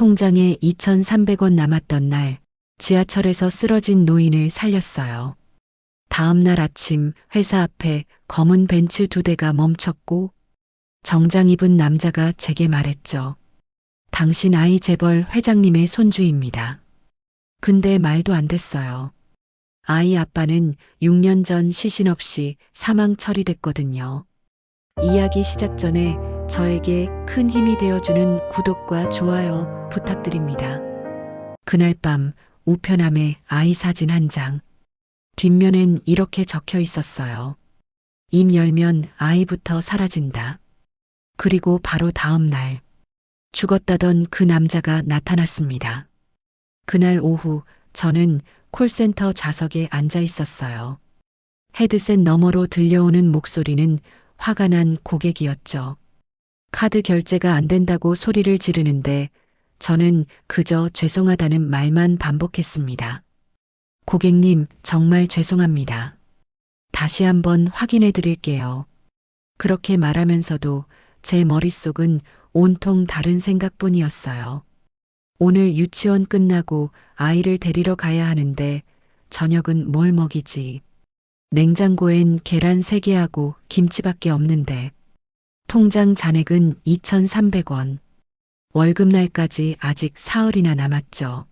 통장에 2,300원 남았던 날 지하철에서 쓰러진 노인을 살렸어요. 다음 날 아침 회사 앞에 검은 벤츠 2대가 멈췄고 정장 입은 남자가 제게 말했죠. 당신 아이 재벌 회장님의 손주입니다. 근데 말도 안 됐어요. 아이 아빠는 6년 전 시신 없이 사망 처리됐거든요. 이야기 시작 전에 저에게 큰 힘이 되어주는 구독과 좋아요 부탁드립니다. 그날 밤 우편함에 아이 사진 한 장. 뒷면엔 이렇게 적혀 있었어요. 입 열면 아이부터 사라진다. 그리고 바로 다음 날 죽었다던 그 남자가 나타났습니다. 그날 오후 저는 콜센터 좌석에 앉아 있었어요. 헤드셋 너머로 들려오는 목소리는 화가 난 고객이었죠. 카드 결제가 안 된다고 소리를 지르는데 저는 그저 죄송하다는 말만 반복했습니다. 고객님, 정말 죄송합니다. 다시 한번 확인해 드릴게요. 그렇게 말하면서도 제 머릿속은 온통 다른 생각뿐이었어요. 오늘 유치원 끝나고 아이를 데리러 가야 하는데 저녁은 뭘 먹이지? 냉장고엔 계란 3개하고 김치밖에 없는데 통장 잔액은 2,300원. 월급날까지 아직 사흘이나 남았죠.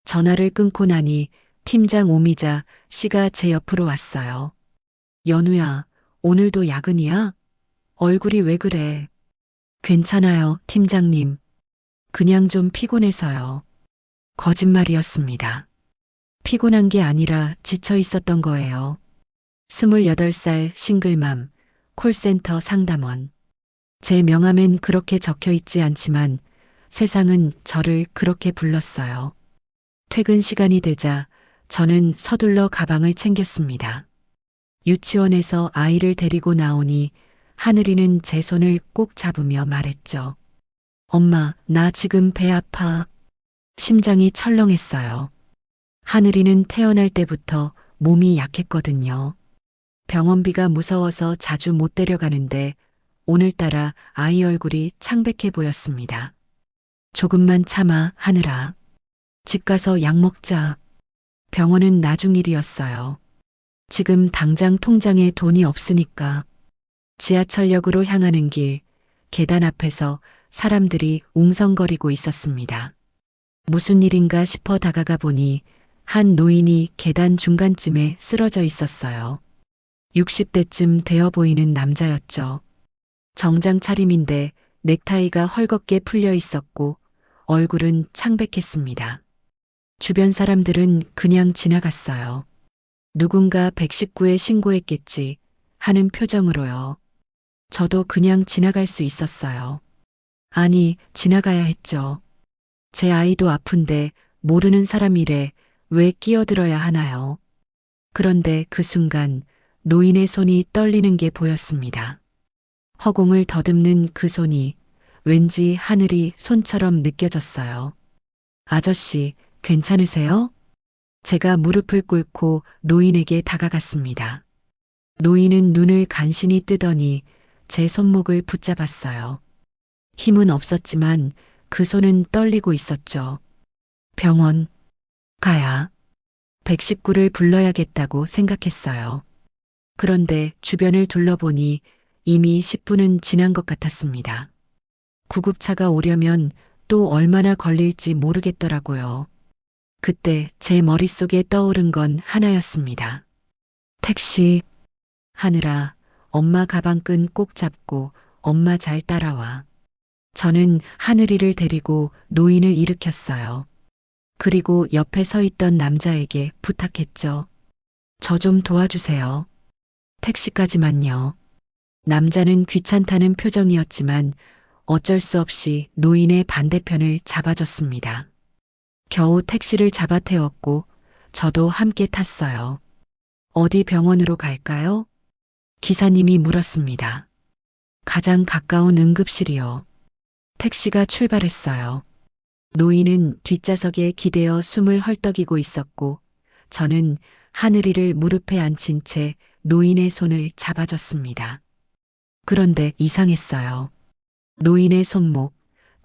전화를 끊고 나니 팀장 오미자 씨가 제 옆으로 왔어요. 연우야, 오늘도 야근이야? 얼굴이 왜 그래? 괜찮아요, 팀장님. 그냥 좀 피곤해서요. 거짓말이었습니다. 피곤한 게 아니라 지쳐 있었던 거예요. 28살 싱글맘, 콜센터 상담원. 제 명함엔 그렇게 적혀 있지 않지만 세상은 저를 그렇게 불렀어요. 퇴근 시간이 되자 저는 서둘러 가방을 챙겼습니다. 유치원에서 아이를 데리고 나오니 하늘이는 제 손을 꼭 잡으며 말했죠. 엄마, 나 지금 배 아파. 심장이 철렁했어요. 하늘이는 태어날 때부터 몸이 약했거든요. 병원비가 무서워서 자주 못 데려가는데 오늘따라 아이 얼굴이 창백해 보였습니다. 조금만 참아, 하늘아. 집 가서 약 먹자. 병원은 나중 일이었어요. 지금 당장 통장에 돈이 없으니까. 지하철역으로 향하는 길, 계단 앞에서 사람들이 웅성거리고 있었습니다. 무슨 일인가 싶어 다가가 보니 한 노인이 계단 중간쯤에 쓰러져 있었어요. 60대쯤 되어 보이는 남자였죠. 정장 차림인데 넥타이가 헐겁게 풀려 있었고 얼굴은 창백했습니다. 주변 사람들은 그냥 지나갔어요. 누군가 119에 신고했겠지 하는 표정으로요. 저도 그냥 지나갈 수 있었어요. 아니, 지나가야 했죠. 제 아이도 아픈데 모르는 사람 일에 왜 끼어들어야 하나요? 그런데 그 순간 노인의 손이 떨리는 게 보였습니다. 허공을 더듬는 그 손이 왠지 하늘이 손처럼 느껴졌어요. 아저씨, 괜찮으세요? 제가 무릎을 꿇고 노인에게 다가갔습니다. 노인은 눈을 간신히 뜨더니 제 손목을 붙잡았어요. 힘은 없었지만 그 손은 떨리고 있었죠. 병원 가야 119를 불러야겠다고 생각했어요. 그런데 주변을 둘러보니 이미 10분은 지난 것 같았습니다. 구급차가 오려면 또 얼마나 걸릴지 모르겠더라고요. 그때 제 머릿속에 떠오른 건 하나였습니다. 택시. 하늘아, 엄마 가방끈 꼭 잡고 엄마 잘 따라와. 저는 하늘이를 데리고 노인을 일으켰어요. 그리고 옆에 서 있던 남자에게 부탁했죠. 저 좀 도와주세요. 택시까지만요. 남자는 귀찮다는 표정이었지만 어쩔 수 없이 노인의 반대편을 잡아줬습니다. 겨우 택시를 잡아 태웠고 저도 함께 탔어요. 어디 병원으로 갈까요? 기사님이 물었습니다. 가장 가까운 응급실이요. 택시가 출발했어요. 노인은 뒷좌석에 기대어 숨을 헐떡이고 있었고 저는 하늘이를 무릎에 앉힌 채 노인의 손을 잡아줬습니다. 그런데 이상했어요. 노인의 손목,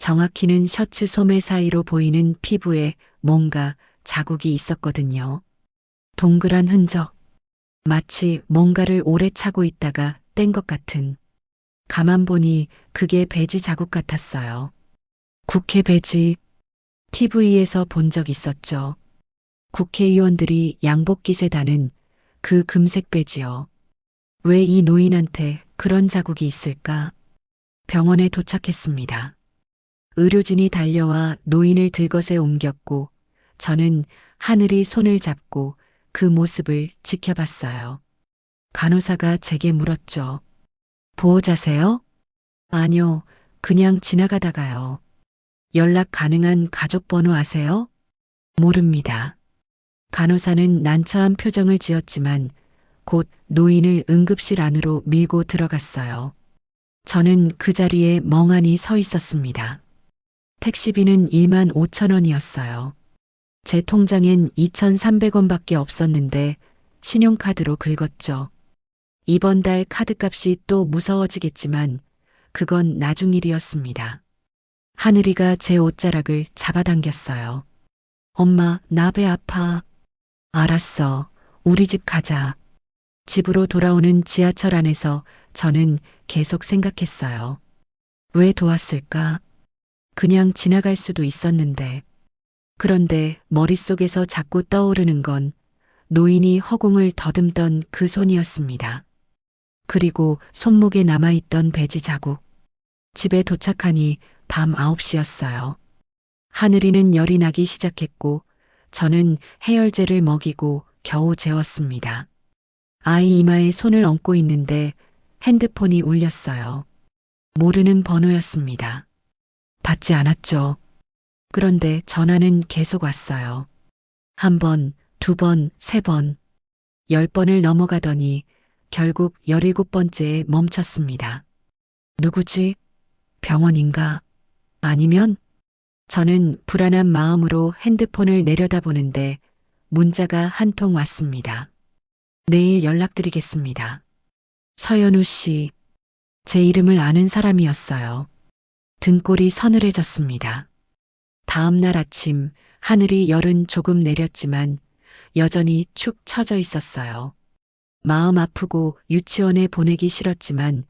정확히는 셔츠 소매 사이로 보이는 피부에 뭔가 자국이 있었거든요. 동그란 흔적. 마치 뭔가를 오래 차고 있다가 뗀 것 같은. 가만 보니 그게 배지 자국 같았어요. 국회 배지. TV에서 본 적 있었죠. 국회의원들이 양복깃에 다는 그 금색 배지요. 왜 이 노인한테 그런 자국이 있을까? 병원에 도착했습니다. 의료진이 달려와 노인을 들것에 옮겼고 저는 하늘이 손을 잡고 그 모습을 지켜봤어요. 간호사가 제게 물었죠. 보호자세요? 아니요, 그냥 지나가다가요. 연락 가능한 가족 번호 아세요? 모릅니다. 간호사는 난처한 표정을 지었지만 곧 노인을 응급실 안으로 밀고 들어갔어요. 저는 그 자리에 멍하니 서 있었습니다. 택시비는 1만 5천 원이었어요. 제 통장엔 2,300원밖에 없었는데 신용카드로 긁었죠. 이번 달 카드값이 또 무서워지겠지만 그건 나중 일이었습니다. 하늘이가 제 옷자락을 잡아당겼어요. 엄마, 나 배 아파. 알았어. 우리 집 가자. 집으로 돌아오는 지하철 안에서 저는 계속 생각했어요. 왜 도왔을까? 그냥 지나갈 수도 있었는데. 그런데 머릿속에서 자꾸 떠오르는 건 노인이 허공을 더듬던 그 손이었습니다. 그리고 손목에 남아있던 배지 자국. 집에 도착하니 밤 9시였어요. 하늘이는 열이 나기 시작했고 저는 해열제를 먹이고 겨우 재웠습니다. 아이 이마에 손을 얹고 있는데 핸드폰이 울렸어요. 모르는 번호였습니다. 받지 않았죠. 그런데 전화는 계속 왔어요. 한 번, 두 번, 세 번, 10번을 넘어가더니 결국 17번째에 멈췄습니다. 누구지? 병원인가? 아니면? 저는 불안한 마음으로 핸드폰을 내려다보는데 문자가 한 통 왔습니다. 내일 연락드리겠습니다. 서연우 씨. 제 이름을 아는 사람이었어요. 등골이 서늘해졌습니다. 다음 날 아침 하늘이 열은 조금 내렸지만 여전히 축 처져 있었어요. 마음 아프고 유치원에 보내기 싫었지만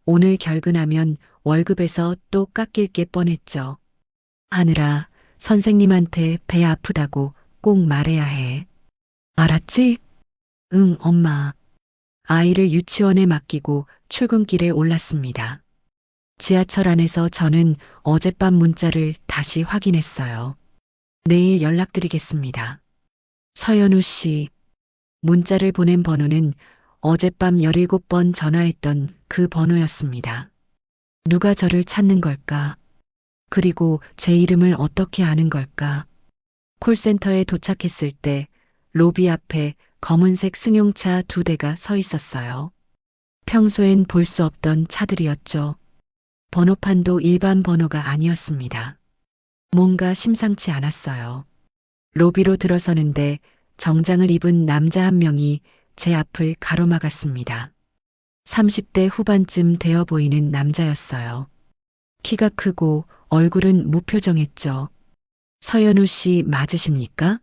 오늘 결근하면 월급에서 또 깎일 게 뻔했죠. 하늘아, 선생님한테 배 아프다고 꼭 말해야 해. 알았지? 응, 엄마. 아이를 유치원에 맡기고 출근길에 올랐습니다. 지하철 안에서 저는 어젯밤 문자를 다시 확인했어요. 내일 연락드리겠습니다. 서연우 씨. 문자를 보낸 번호는 어젯밤 17번 전화했던 그 번호였습니다. 누가 저를 찾는 걸까? 그리고 제 이름을 어떻게 아는 걸까? 콜센터에 도착했을 때 로비 앞에 검은색 승용차 2대가 서 있었어요. 평소엔 볼 수 없던 차들이었죠. 번호판도 일반 번호가 아니었습니다. 뭔가 심상치 않았어요. 로비로 들어서는데 정장을 입은 남자 한 명이 제 앞을 가로막았습니다. 30대 후반쯤 되어 보이는 남자였어요. 키가 크고 얼굴은 무표정했죠. 서연우 씨 맞으십니까?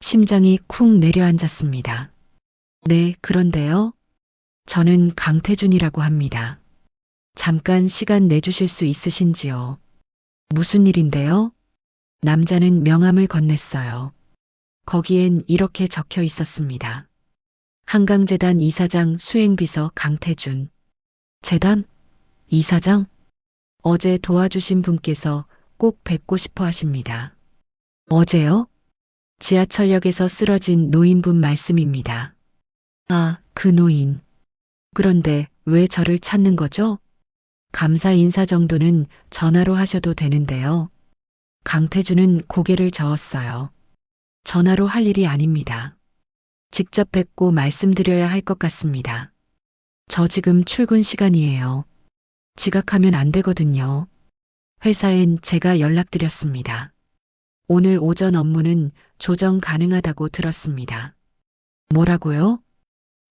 심장이 쿵 내려앉았습니다. 네, 그런데요. 저는 강태준이라고 합니다. 잠깐 시간 내주실 수 있으신지요? 무슨 일인데요? 남자는 명함을 건넸어요. 거기엔 이렇게 적혀 있었습니다. 한강재단 이사장 수행비서 강태준. 재단? 이사장? 어제 도와주신 분께서 꼭 뵙고 싶어 하십니다. 어제요? 지하철역에서 쓰러진 노인분 말씀입니다. 아, 그 노인. 그런데 왜 저를 찾는 거죠? 감사 인사 정도는 전화로 하셔도 되는데요. 강태준은 고개를 저었어요. 전화로 할 일이 아닙니다. 직접 뵙고 말씀드려야 할 것 같습니다. 저 지금 출근 시간이에요. 지각하면 안 되거든요. 회사엔 제가 연락드렸습니다. 오늘 오전 업무는 조정 가능하다고 들었습니다. 뭐라고요?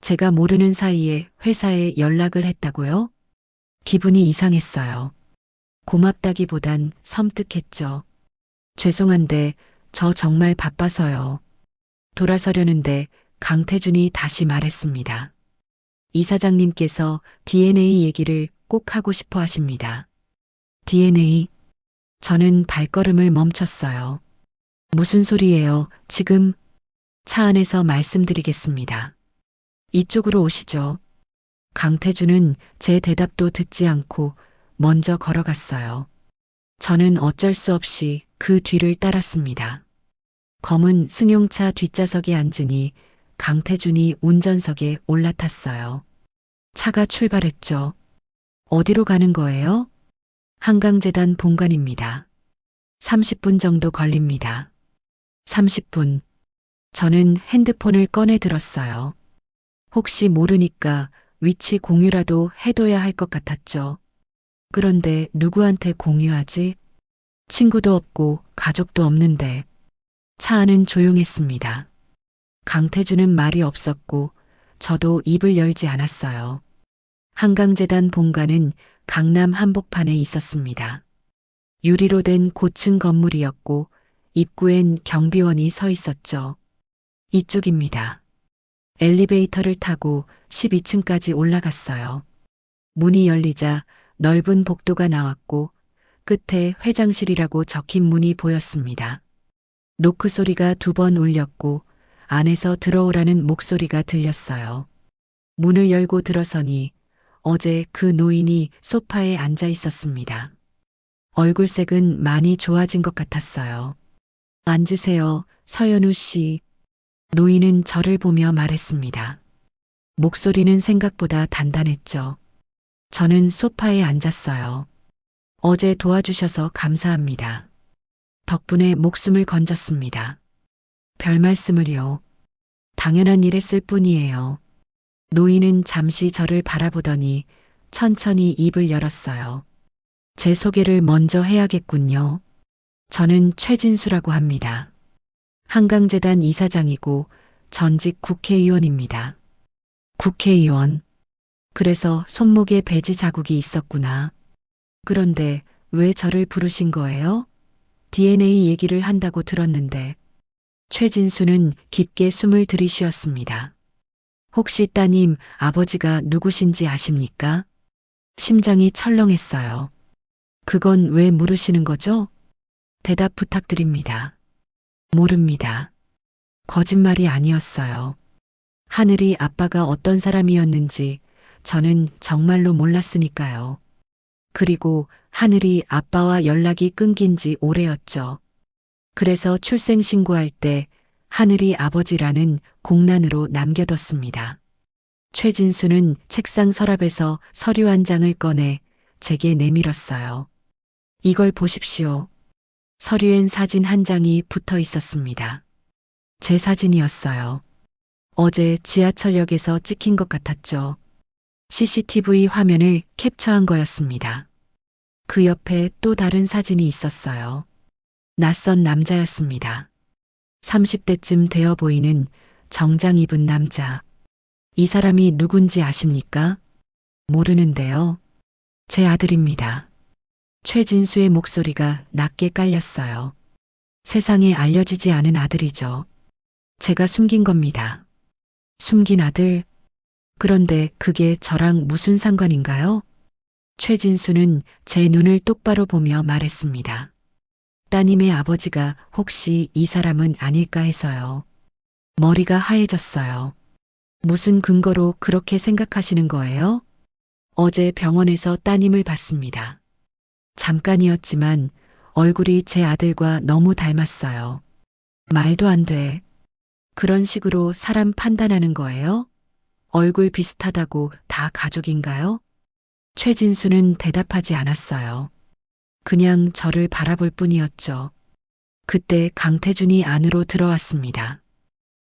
제가 모르는 사이에 회사에 연락을 했다고요? 기분이 이상했어요. 고맙다기보단 섬뜩했죠. 죄송한데 저 정말 바빠서요. 돌아서려는데 강태준이 다시 말했습니다. 이사장님께서 DNA 얘기를 꼭 하고 싶어 하십니다. DNA? 저는 발걸음을 멈췄어요. 무슨 소리예요, 지금? 차 안에서 말씀드리겠습니다. 이쪽으로 오시죠. 강태준은 제 대답도 듣지 않고 먼저 걸어갔어요. 저는 어쩔 수 없이 그 뒤를 따랐습니다. 검은 승용차 뒷좌석에 앉으니 강태준이 운전석에 올라탔어요. 차가 출발했죠. 어디로 가는 거예요? 한강재단 본관입니다. 30분 정도 걸립니다. 30분. 저는 핸드폰을 꺼내 들었어요. 혹시 모르니까 위치 공유라도 해둬야 할 것 같았죠. 그런데 누구한테 공유하지? 친구도 없고 가족도 없는데. 차 안은 조용했습니다. 강태준은 말이 없었고 저도 입을 열지 않았어요. 한강재단 본관은 강남 한복판에 있었습니다. 유리로 된 고층 건물이었고 입구엔 경비원이 서 있었죠. 이쪽입니다. 엘리베이터를 타고 12층까지 올라갔어요. 문이 열리자 넓은 복도가 나왔고 끝에 회장실이라고 적힌 문이 보였습니다. 노크 소리가 2번 울렸고 안에서 들어오라는 목소리가 들렸어요. 문을 열고 들어서니 어제 그 노인이 소파에 앉아 있었습니다. 얼굴색은 많이 좋아진 것 같았어요. 앉으세요, 서연우 씨. 노인은 저를 보며 말했습니다. 목소리는 생각보다 단단했죠. 저는 소파에 앉았어요. 어제 도와주셔서 감사합니다. 덕분에 목숨을 건졌습니다. 별 말씀을요. 당연한 일 했을 뿐이에요. 노인은 잠시 저를 바라보더니 천천히 입을 열었어요. 제 소개를 먼저 해야겠군요. 저는 최진수라고 합니다. 한강재단 이사장이고 전직 국회의원입니다. 국회의원. 그래서 손목에 배지 자국이 있었구나. 그런데 왜 저를 부르신 거예요? DNA 얘기를 한다고 들었는데. 최진수는 깊게 숨을 들이쉬었습니다. 혹시 따님 아버지가 누구신지 아십니까? 심장이 철렁했어요. 그건 왜 물으시는 거죠? 대답 부탁드립니다. 모릅니다. 거짓말이 아니었어요. 하늘이 아빠가 어떤 사람이었는지 저는 정말로 몰랐으니까요. 그리고 하늘이 아빠와 연락이 끊긴 지 오래였죠. 그래서 출생신고할 때 하늘이 아버지라는 공란으로 남겨뒀습니다. 최진수는 책상 서랍에서 서류 한 장을 꺼내 제게 내밀었어요. 이걸 보십시오. 서류엔 사진 한 장이 붙어 있었습니다. 제 사진이었어요. 어제 지하철역에서 찍힌 것 같았죠. CCTV 화면을 캡처한 거였습니다. 그 옆에 또 다른 사진이 있었어요. 낯선 남자였습니다. 30대쯤 되어 보이는 정장 입은 남자. 이 사람이 누군지 아십니까? 모르는데요. 제 아들입니다. 최진수의 목소리가 낮게 깔렸어요. 세상에 알려지지 않은 아들이죠. 제가 숨긴 겁니다. 숨긴 아들? 그런데 그게 저랑 무슨 상관인가요? 최진수는 제 눈을 똑바로 보며 말했습니다. 따님의 아버지가 혹시 이 사람은 아닐까 해서요. 머리가 하얘졌어요. 무슨 근거로 그렇게 생각하시는 거예요? 어제 병원에서 따님을 봤습니다. 잠깐이었지만 얼굴이 제 아들과 너무 닮았어요. 말도 안 돼. 그런 식으로 사람 판단하는 거예요? 얼굴 비슷하다고 다 가족인가요? 최진수는 대답하지 않았어요. 그냥 저를 바라볼 뿐이었죠. 그때 강태준이 안으로 들어왔습니다.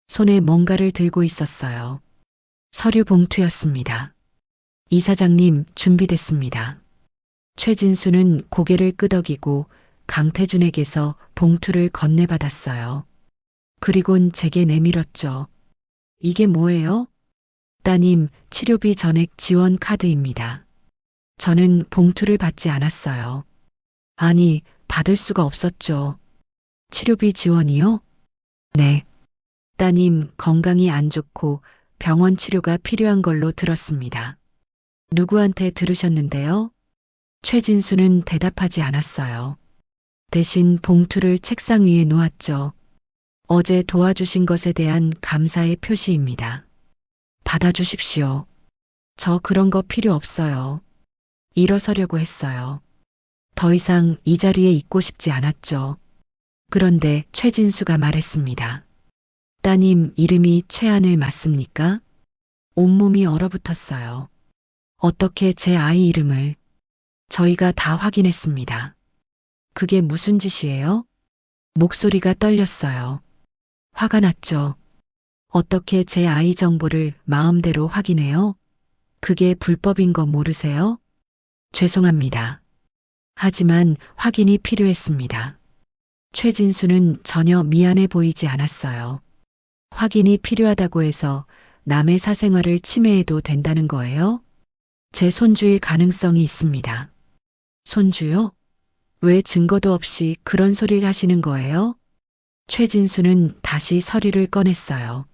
손에 뭔가를 들고 있었어요. 서류 봉투였습니다. 이사장님, 준비됐습니다. 최진수는 고개를 끄덕이고 강태준에게서 봉투를 건네받았어요. 그리곤 제게 내밀었죠. 이게 뭐예요? 따님, 치료비 전액 지원 카드입니다. 저는 봉투를 받지 않았어요. 아니, 받을 수가 없었죠. 치료비 지원이요? 네. 따님 건강이 안 좋고 병원 치료가 필요한 걸로 들었습니다. 누구한테 들으셨는데요? 최진수는 대답하지 않았어요. 대신 봉투를 책상 위에 놓았죠. 어제 도와주신 것에 대한 감사의 표시입니다. 받아주십시오. 저 그런 거 필요 없어요. 일어서려고 했어요. 더 이상 이 자리에 있고 싶지 않았죠. 그런데 최진수가 말했습니다. 따님 이름이 최하늘 맞습니까? 온몸이 얼어붙었어요. 어떻게 제 아이 이름을? 저희가 다 확인했습니다. 그게 무슨 짓이에요? 목소리가 떨렸어요. 화가 났죠. 어떻게 제 아이 정보를 마음대로 확인해요? 그게 불법인 거 모르세요? 죄송합니다. 하지만 확인이 필요했습니다. 최진수는 전혀 미안해 보이지 않았어요. 확인이 필요하다고 해서 남의 사생활을 침해해도 된다는 거예요? 제 손주일 가능성이 있습니다. 손주요? 왜 증거도 없이 그런 소리를 하시는 거예요? 최진수는 다시 서류를 꺼냈어요.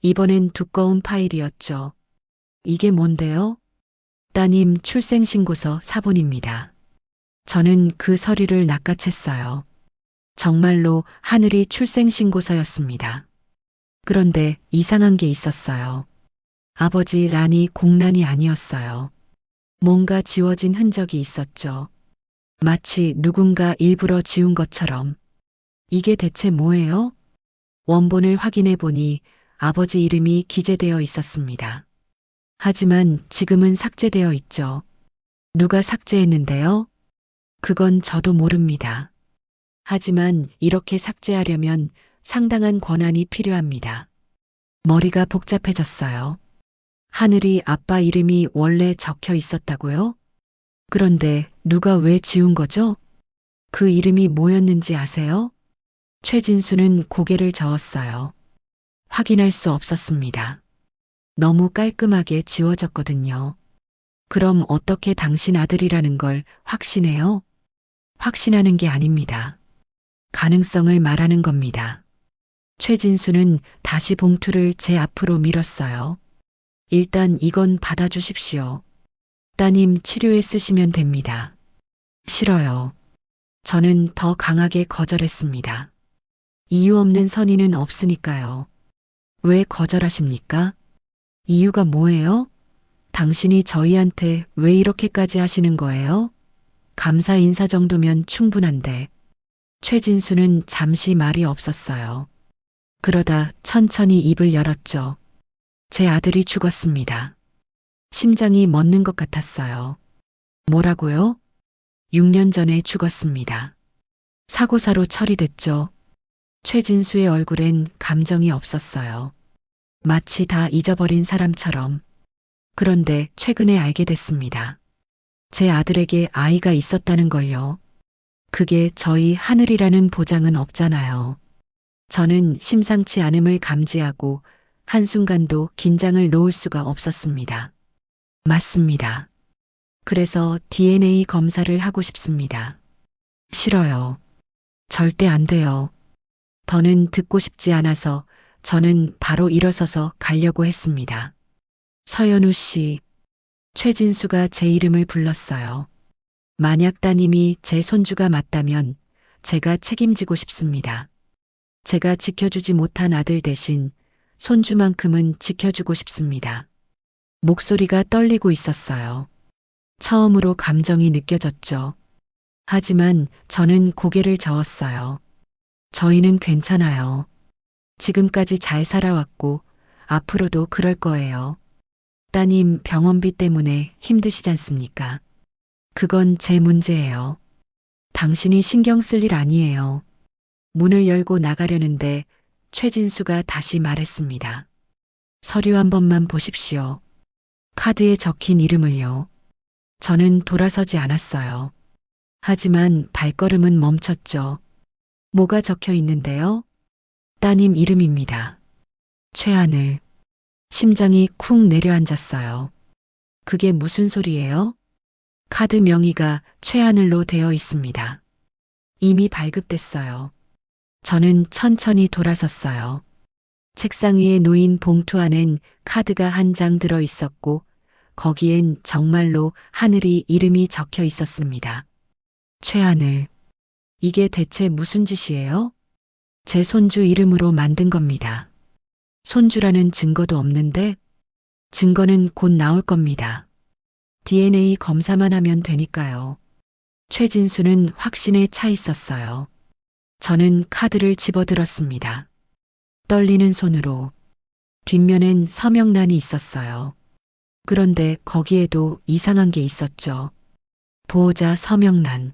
이번엔 두꺼운 파일이었죠. 이게 뭔데요? 따님 출생신고서 사본입니다. 저는 그 서류를 낚아챘어요. 정말로 하늘이 출생신고서였습니다. 그런데 이상한 게 있었어요. 아버지 란이 공란이 아니었어요. 뭔가 지워진 흔적이 있었죠. 마치 누군가 일부러 지운 것처럼. 이게 대체 뭐예요? 원본을 확인해 보니 아버지 이름이 기재되어 있었습니다. 하지만 지금은 삭제되어 있죠. 누가 삭제했는데요? 그건 저도 모릅니다. 하지만 이렇게 삭제하려면 상당한 권한이 필요합니다. 머리가 복잡해졌어요. 하늘이 아빠 이름이 원래 적혀 있었다고요? 그런데 누가 왜 지운 거죠? 그 이름이 뭐였는지 아세요? 최진수는 고개를 저었어요. 확인할 수 없었습니다. 너무 깔끔하게 지워졌거든요. 그럼 어떻게 당신 아들이라는 걸 확신해요? 확신하는 게 아닙니다. 가능성을 말하는 겁니다. 최진수는 다시 봉투를 제 앞으로 밀었어요. 일단 이건 받아주십시오. 따님 치료에 쓰시면 됩니다. 싫어요. 저는 더 강하게 거절했습니다. 이유 없는 선의는 없으니까요. 왜 거절하십니까? 이유가 뭐예요? 당신이 저희한테 왜 이렇게까지 하시는 거예요? 감사 인사 정도면 충분한데. 최진수는 잠시 말이 없었어요. 그러다 천천히 입을 열었죠. 제 아들이 죽었습니다. 심장이 멎는 것 같았어요. 뭐라고요? 6년 전에 죽었습니다. 사고사로 처리됐죠. 최진수의 얼굴엔 감정이 없었어요. 마치 다 잊어버린 사람처럼. 그런데 최근에 알게 됐습니다. 제 아들에게 아이가 있었다는 걸요. 그게 저희 하늘이라는 보장은 없잖아요. 저는 심상치 않음을 감지하고 한순간도 긴장을 놓을 수가 없었습니다. 맞습니다. 그래서 DNA 검사를 하고 싶습니다. 싫어요. 절대 안 돼요. 더는 듣고 싶지 않아서 저는 바로 일어서서 가려고 했습니다. 서연우 씨, 최진수가 제 이름을 불렀어요. 만약 따님이 제 손주가 맞다면 제가 책임지고 싶습니다. 제가 지켜주지 못한 아들 대신 손주만큼은 지켜주고 싶습니다. 목소리가 떨리고 있었어요. 처음으로 감정이 느껴졌죠. 하지만 저는 고개를 저었어요. 저희는 괜찮아요. 지금까지 잘 살아왔고 앞으로도 그럴 거예요. 따님 병원비 때문에 힘드시지 않습니까? 그건 제 문제예요. 당신이 신경 쓸 일 아니에요. 문을 열고 나가려는데 최진수가 다시 말했습니다. 서류 한 번만 보십시오. 카드에 적힌 이름을요. 저는 돌아서지 않았어요. 하지만 발걸음은 멈췄죠. 뭐가 적혀 있는데요? 따님 이름입니다. 최하늘. 심장이 쿵 내려앉았어요. 그게 무슨 소리예요? 카드 명의가 최하늘로 되어 있습니다. 이미 발급됐어요. 저는 천천히 돌아섰어요. 책상 위에 놓인 봉투 안엔 카드가 한 장 들어 있었고 거기엔 정말로 하늘이 이름이 적혀 있었습니다. 최하늘. 이게 대체 무슨 짓이에요? 제 손주 이름으로 만든 겁니다. 손주라는 증거도 없는데 증거는 곧 나올 겁니다. DNA 검사만 하면 되니까요. 최진수는 확신에 차 있었어요. 저는 카드를 집어들었습니다. 떨리는 손으로. 뒷면엔 서명란이 있었어요. 그런데 거기에도 이상한 게 있었죠. 보호자 서명란.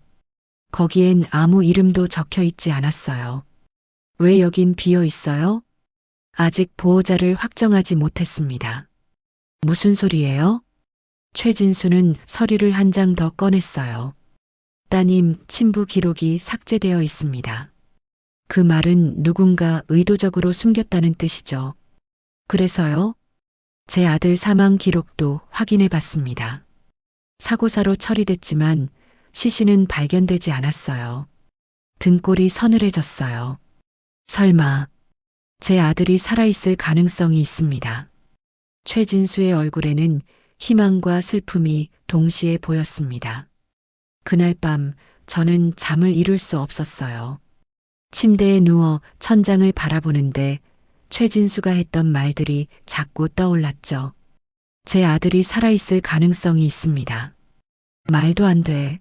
거기엔 아무 이름도 적혀 있지 않았어요. 왜 여긴 비어 있어요? 아직 보호자를 확정하지 못했습니다. 무슨 소리예요? 최진수는 서류를 한 장 더 꺼냈어요. 따님 친부 기록이 삭제되어 있습니다. 그 말은 누군가 의도적으로 숨겼다는 뜻이죠. 그래서요? 제 아들 사망 기록도 확인해 봤습니다. 사고사로 처리됐지만 시신은 발견되지 않았어요. 등골이 서늘해졌어요. 설마 제 아들이 살아있을 가능성이 있습니다. 최진수의 얼굴에는 희망과 슬픔이 동시에 보였습니다. 그날 밤 저는 잠을 이룰 수 없었어요. 침대에 누워 천장을 바라보는데 최진수가 했던 말들이 자꾸 떠올랐죠. 제 아들이 살아있을 가능성이 있습니다. 말도 안 돼.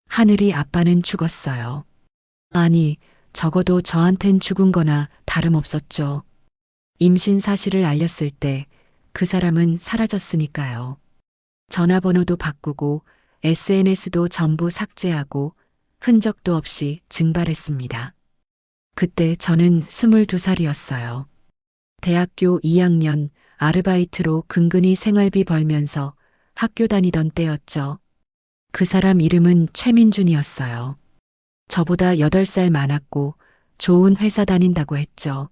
하늘이 아빠는 죽었어요. 아니, 적어도 저한텐 죽은 거나 다름없었죠. 임신 사실을 알렸을 때 그 사람은 사라졌으니까요. 전화번호도 바꾸고 SNS도 전부 삭제하고 흔적도 없이 증발했습니다. 그때 저는 22살이었어요. 대학교 2학년 아르바이트로 근근히 생활비 벌면서 학교 다니던 때였죠. 그 사람 이름은 최민준이었어요. 저보다 8살 많았고 좋은 회사 다닌다고 했죠.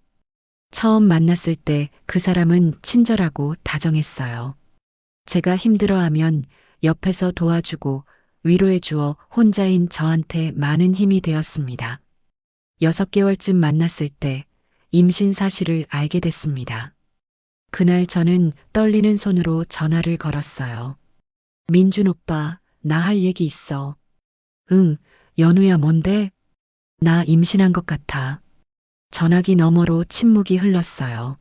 처음 만났을 때 그 사람은 친절하고 다정했어요. 제가 힘들어하면 옆에서 도와주고 위로해 주어 혼자인 저한테 많은 힘이 되었습니다. 6개월쯤 만났을 때 임신 사실을 알게 됐습니다. 그날 저는 떨리는 손으로 전화를 걸었어요. 민준 오빠, 나 할 얘기 있어. 응, 연우야 뭔데? 나 임신한 것 같아. 전화기 너머로 침묵이 흘렀어요.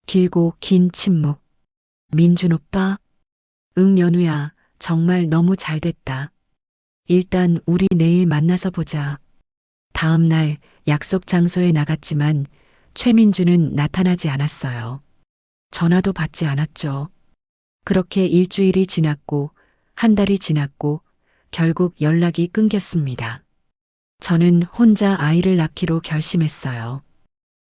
길고 긴 침묵. 민준 오빠? 응, 연우야, 정말 너무 잘 됐다. 일단 우리 내일 만나서 보자. 다음 날 약속 장소에 나갔지만 최민주는 나타나지 않았어요. 전화도 받지 않았죠. 그렇게 일주일이 지났고 한 달이 지났고 결국 연락이 끊겼습니다. 저는 혼자 아이를 낳기로 결심했어요.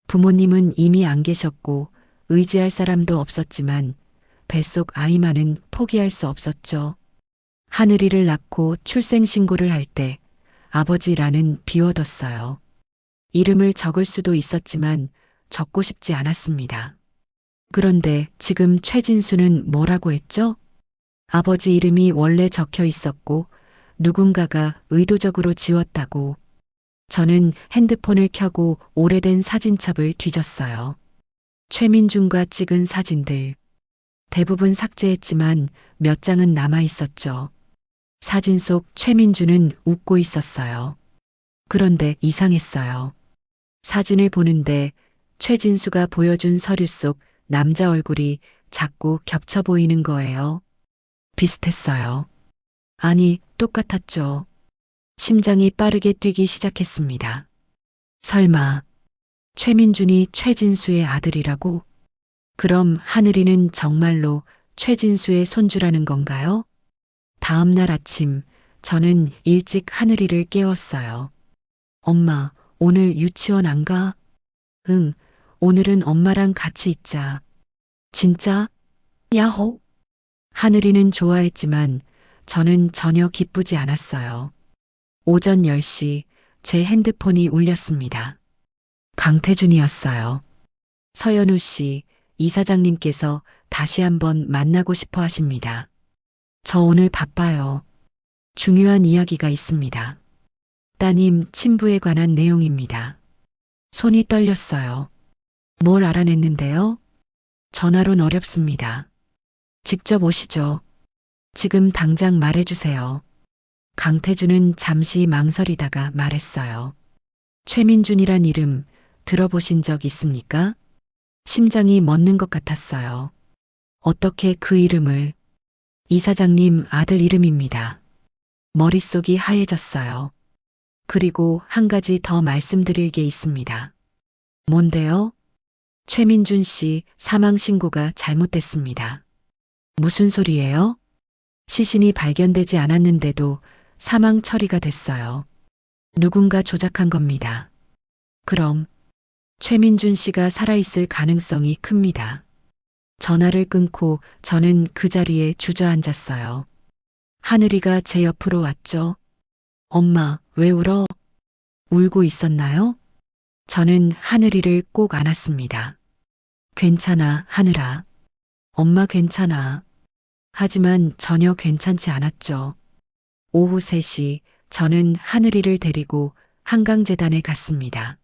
부모님은 이미 안 계셨고 의지할 사람도 없었지만 뱃속 아이만은 포기할 수 없었죠. 하늘이를 낳고 출생신고를 할 때 아버지라는 비워뒀어요. 이름을 적을 수도 있었지만 적고 싶지 않았습니다. 그런데 지금 최진수는 뭐라고 했죠? 아버지 이름이 원래 적혀 있었고 누군가가 의도적으로 지웠다고. 저는 핸드폰을 켜고 오래된 사진첩을 뒤졌어요. 최민준과 찍은 사진들. 대부분 삭제했지만 몇 장은 남아 있었죠. 사진 속 최민준은 웃고 있었어요. 그런데 이상했어요. 사진을 보는데 최진수가 보여준 서류 속 남자 얼굴이 자꾸 겹쳐 보이는 거예요. 비슷했어요. 아니, 똑같았죠. 심장이 빠르게 뛰기 시작했습니다. 설마 최민준이 최진수의 아들이라고? 그럼 하늘이는 정말로 최진수의 손주라는 건가요? 다음 날 아침 저는 일찍 하늘이를 깨웠어요. 엄마, 오늘 유치원 안 가? 응, 오늘은 엄마랑 같이 있자. 진짜? 야호! 하늘이는 좋아했지만 저는 전혀 기쁘지 않았어요. 오전 10시 제 핸드폰이 울렸습니다. 강태준이었어요. 서연우 씨, 이사장님께서 다시 한번 만나고 싶어 하십니다. 저 오늘 바빠요. 중요한 이야기가 있습니다. 따님 친부에 관한 내용입니다. 손이 떨렸어요. 뭘 알아냈는데요? 전화론 어렵습니다. 직접 오시죠. 지금 당장 말해주세요. 강태준은 잠시 망설이다가 말했어요. 최민준이란 이름 들어보신 적 있습니까? 심장이 멎는 것 같았어요. 어떻게 그 이름을? 이사장님 아들 이름입니다. 머릿속이 하얘졌어요. 그리고 한 가지 더 말씀드릴 게 있습니다. 뭔데요? 최민준 씨 사망 신고가 잘못됐습니다. 무슨 소리예요? 시신이 발견되지 않았는데도 사망 처리가 됐어요. 누군가 조작한 겁니다. 그럼 최민준 씨가 살아있을 가능성이 큽니다. 전화를 끊고 저는 그 자리에 주저앉았어요. 하늘이가 제 옆으로 왔죠. 엄마, 왜 울어? 울고 있었나요? 저는 하늘이를 꼭 안았습니다. 괜찮아, 하늘아. 엄마 괜찮아. 하지만 전혀 괜찮지 않았죠. 오후 3시 저는 하늘이를 데리고 한강재단에 갔습니다.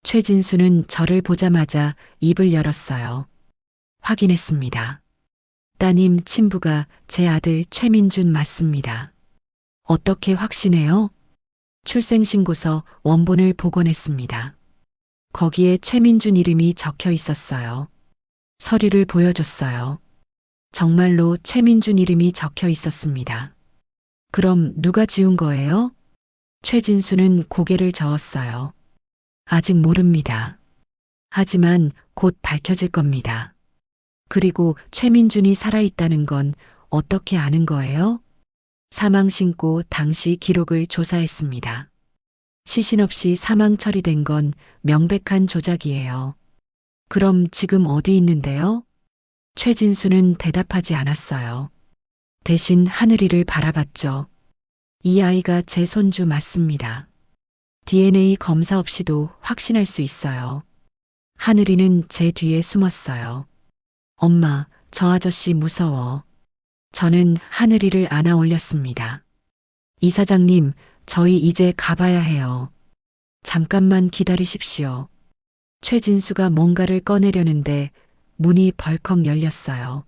최진수는 저를 보자마자 입을 열었어요. 확인했습니다. 따님 친부가 제 아들 최민준 맞습니다. 어떻게 확신해요? 출생신고서 원본을 복원했습니다. 거기에 최민준 이름이 적혀 있었어요. 서류를 보여줬어요. 정말로 최민준 이름이 적혀 있었습니다. 그럼 누가 지운 거예요? 최진수는 고개를 저었어요. 아직 모릅니다. 하지만 곧 밝혀질 겁니다. 그리고 최민준이 살아있다는 건 어떻게 아는 거예요? 사망 신고 당시 기록을 조사했습니다. 시신 없이 사망 처리된 건 명백한 조작이에요. 그럼 지금 어디 있는데요? 최진수는 대답하지 않았어요. 대신 하늘이를 바라봤죠. 이 아이가 제 손주 맞습니다. DNA 검사 없이도 확신할 수 있어요. 하늘이는 제 뒤에 숨었어요. 엄마, 저 아저씨 무서워. 저는 하늘이를 안아 올렸습니다. 이사장님, 저희 이제 가봐야 해요. 잠깐만 기다리십시오. 최진수가 뭔가를 꺼내려는데 문이 벌컥 열렸어요.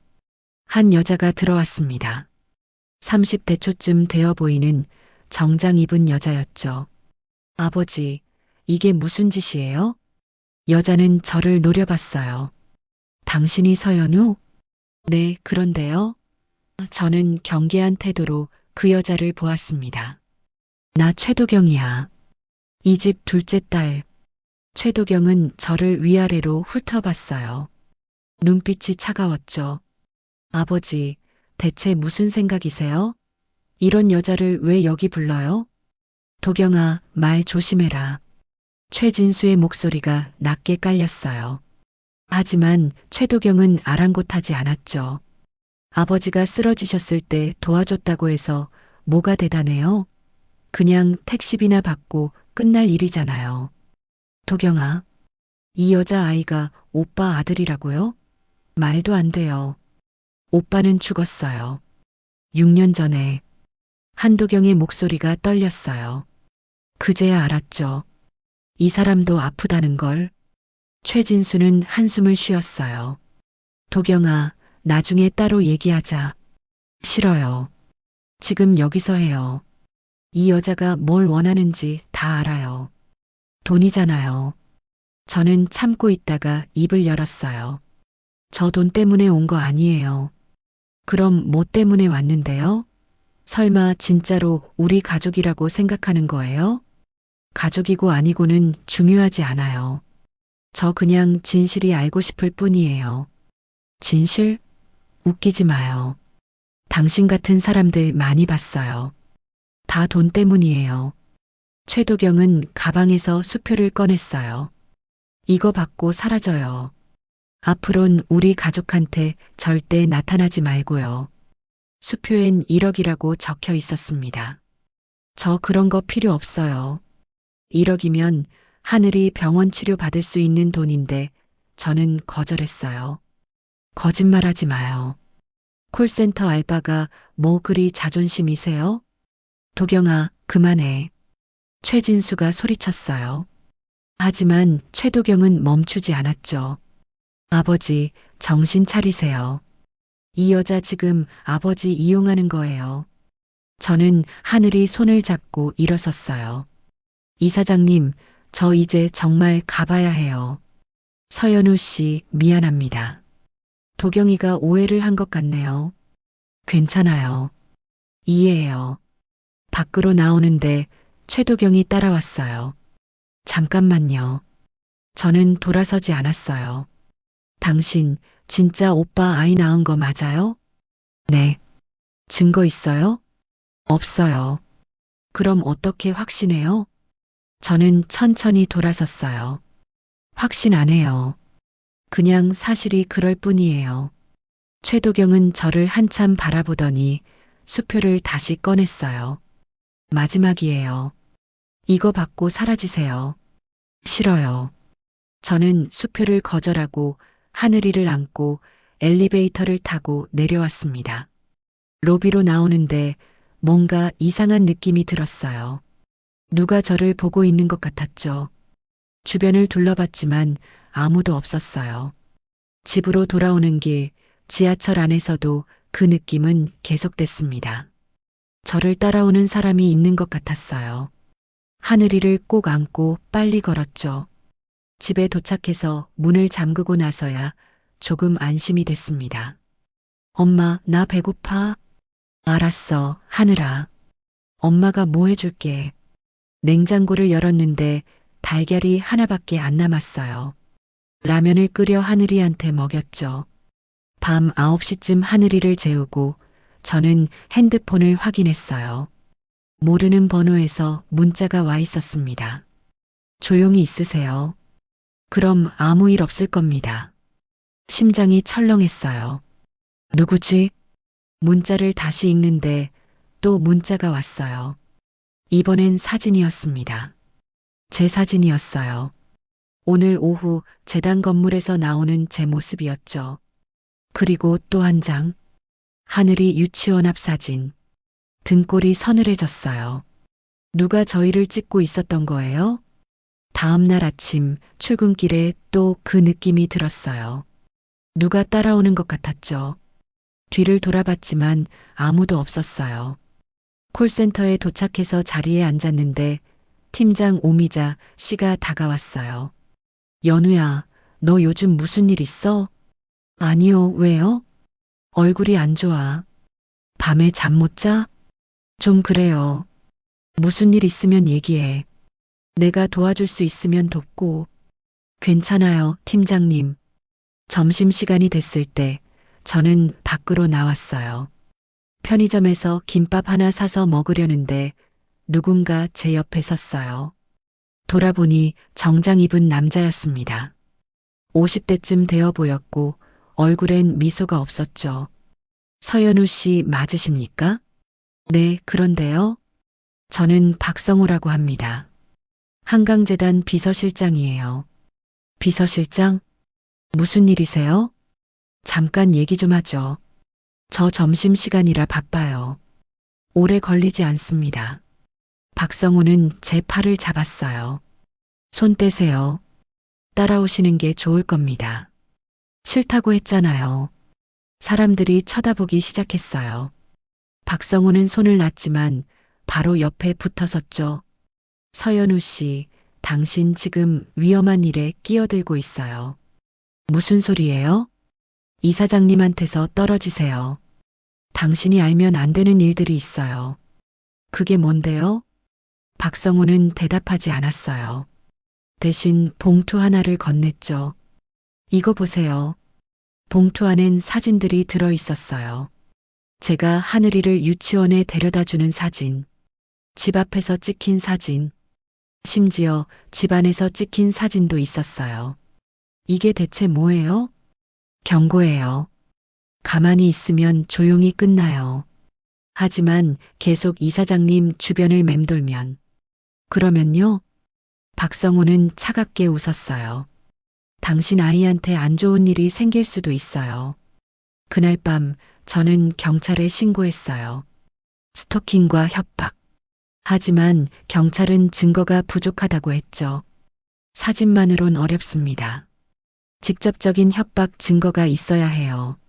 한 여자가 들어왔습니다. 30대 초쯤 되어 보이는 정장 입은 여자였죠. 아버지, 이게 무슨 짓이에요? 여자는 저를 노려봤어요. 당신이 서연우? 네, 그런데요. 저는 경계한 태도로 그 여자를 보았습니다. 나 최도경이야. 이 집 둘째 딸. 최도경은 저를 위아래로 훑어봤어요. 눈빛이 차가웠죠. 아버지, 대체 무슨 생각이세요? 이런 여자를 왜 여기 불러요? 도경아, 말 조심해라. 최진수의 목소리가 낮게 깔렸어요. 하지만 최도경은 아랑곳하지 않았죠. 아버지가 쓰러지셨을 때 도와줬다고 해서 뭐가 대단해요? 그냥 택시비나 받고 끝날 일이잖아요. 도경아, 이 여자아이가 오빠 아들이라고요? 말도 안 돼요. 오빠는 죽었어요. 6년 전에. 한도경의 목소리가 떨렸어요. 그제야 알았죠. 이 사람도 아프다는 걸. 최진수는 한숨을 쉬었어요. 도경아, 나중에 따로 얘기하자. 싫어요. 지금 여기서 해요. 이 여자가 뭘 원하는지 다 알아요. 돈이잖아요. 저는 참고 있다가 입을 열었어요. 저 돈 때문에 온 거 아니에요. 그럼 뭐 때문에 왔는데요? 설마 진짜로 우리 가족이라고 생각하는 거예요? 가족이고 아니고는 중요하지 않아요. 저 그냥 진실이 알고 싶을 뿐이에요. 진실? 웃기지 마요. 당신 같은 사람들 많이 봤어요. 다 돈 때문이에요. 최도경은 가방에서 수표를 꺼냈어요. 이거 받고 사라져요. 앞으론 우리 가족한테 절대 나타나지 말고요. 수표엔 1억이라고 적혀 있었습니다. 저 그런 거 필요 없어요. 1억이면 하늘이 병원 치료 받을 수 있는 돈인데 저는 거절했어요. 거짓말하지 마요. 콜센터 알바가 뭐 그리 자존심이세요? 도경아, 그만해. 최진수가 소리쳤어요. 하지만 최도경은 멈추지 않았죠. 아버지, 정신 차리세요. 이 여자 지금 아버지 이용하는 거예요. 저는 하늘이 손을 잡고 일어섰어요. 이사장님, 저 이제 정말 가봐야 해요. 서연우 씨, 미안합니다. 도경이가 오해를 한 것 같네요. 괜찮아요. 이해해요. 밖으로 나오는데 최도경이 따라왔어요. 잠깐만요. 저는 돌아서지 않았어요. 당신 진짜 오빠 아이 낳은 거 맞아요? 네. 증거 있어요? 없어요. 그럼 어떻게 확신해요? 저는 천천히 돌아섰어요. 확신 안 해요. 그냥 사실이 그럴 뿐이에요. 최도경은 저를 한참 바라보더니 수표를 다시 꺼냈어요. 마지막이에요. 이거 받고 사라지세요. 싫어요. 저는 수표를 거절하고 하늘이를 안고 엘리베이터를 타고 내려왔습니다. 로비로 나오는데 뭔가 이상한 느낌이 들었어요. 누가 저를 보고 있는 것 같았죠. 주변을 둘러봤지만 아무도 없었어요. 집으로 돌아오는 길, 지하철 안에서도 그 느낌은 계속됐습니다. 저를 따라오는 사람이 있는 것 같았어요. 하늘이를 꼭 안고 빨리 걸었죠. 집에 도착해서 문을 잠그고 나서야 조금 안심이 됐습니다. 엄마, 나 배고파. 알았어, 하늘아. 엄마가 뭐 해줄게. 냉장고를 열었는데 달걀이 하나밖에 안 남았어요. 라면을 끓여 하늘이한테 먹였죠. 밤 9시쯤 하늘이를 재우고 저는 핸드폰을 확인했어요. 모르는 번호에서 문자가 와 있었습니다. 조용히 있으세요. 그럼 아무 일 없을 겁니다. 심장이 철렁했어요. 누구지? 문자를 다시 읽는데 또 문자가 왔어요. 이번엔 사진이었습니다. 제 사진이었어요. 오늘 오후 재단 건물에서 나오는 제 모습이었죠. 그리고 또 한 장. 하늘이 유치원 앞 사진. 등골이 서늘해졌어요. 누가 저희를 찍고 있었던 거예요? 다음 날 아침 출근길에 또 그 느낌이 들었어요. 누가 따라오는 것 같았죠. 뒤를 돌아봤지만 아무도 없었어요. 콜센터에 도착해서 자리에 앉았는데 팀장 오미자 씨가 다가왔어요. 연우야, 너 요즘 무슨 일 있어? 아니요, 왜요? 얼굴이 안 좋아. 밤에 잠 못 자? 좀 그래요. 무슨 일 있으면 얘기해. 내가 도와줄 수 있으면 돕고. 괜찮아요, 팀장님. 점심시간이 됐을 때 저는 밖으로 나왔어요. 편의점에서 김밥 하나 사서 먹으려는데 누군가 제 옆에 섰어요. 돌아보니 정장 입은 남자였습니다. 50대쯤 되어 보였고 얼굴엔 미소가 없었죠. 서연우 씨 맞으십니까? 네, 그런데요. 저는 박성호라고 합니다. 한강재단 비서실장이에요. 비서실장? 무슨 일이세요? 잠깐 얘기 좀 하죠. 저 점심시간이라 바빠요. 오래 걸리지 않습니다. 박성호는 제 팔을 잡았어요. 손 떼세요. 따라오시는 게 좋을 겁니다. 싫다고 했잖아요. 사람들이 쳐다보기 시작했어요. 박성호는 손을 놨지만 바로 옆에 붙어 섰죠. 서연우 씨, 당신 지금 위험한 일에 끼어들고 있어요. 무슨 소리예요? 이사장님한테서 떨어지세요. 당신이 알면 안 되는 일들이 있어요. 그게 뭔데요? 박성호는 대답하지 않았어요. 대신 봉투 하나를 건넸죠. 이거 보세요. 봉투 안엔 사진들이 들어 있었어요. 제가 하늘이를 유치원에 데려다 주는 사진, 집 앞에서 찍힌 사진, 심지어 집 안에서 찍힌 사진도 있었어요. 이게 대체 뭐예요? 경고예요. 가만히 있으면 조용히 끝나요. 하지만 계속 이사장님 주변을 맴돌면. 그러면요? 박성호는 차갑게 웃었어요. 당신 아이한테 안 좋은 일이 생길 수도 있어요. 그날 밤 저는 경찰에 신고했어요. 스토킹과 협박. 하지만 경찰은 증거가 부족하다고 했죠. 사진만으론 어렵습니다. 직접적인 협박 증거가 있어야 해요.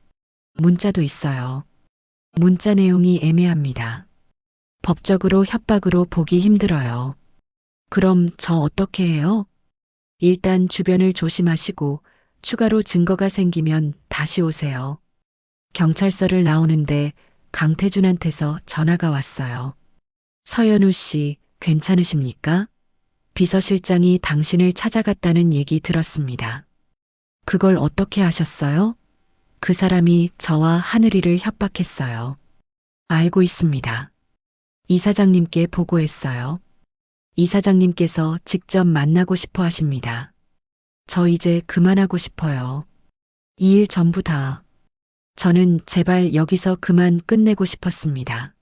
문자도 있어요. 문자 내용이 애매합니다. 법적으로 협박으로 보기 힘들어요. 그럼 저 어떻게 해요? 일단 주변을 조심하시고 추가로 증거가 생기면 다시 오세요. 경찰서를 나오는데 강태준한테서 전화가 왔어요. 서연우 씨, 괜찮으십니까? 비서실장이 당신을 찾아갔다는 얘기 들었습니다. 그걸 어떻게 하셨어요? 그 사람이 저와 하늘이를 협박했어요. 알고 있습니다. 이사장님께 보고했어요. 이사장님께서 직접 만나고 싶어 하십니다. 저 이제 그만하고 싶어요. 이 일 전부 다. 저는 제발 여기서 그만 끝내고 싶었습니다.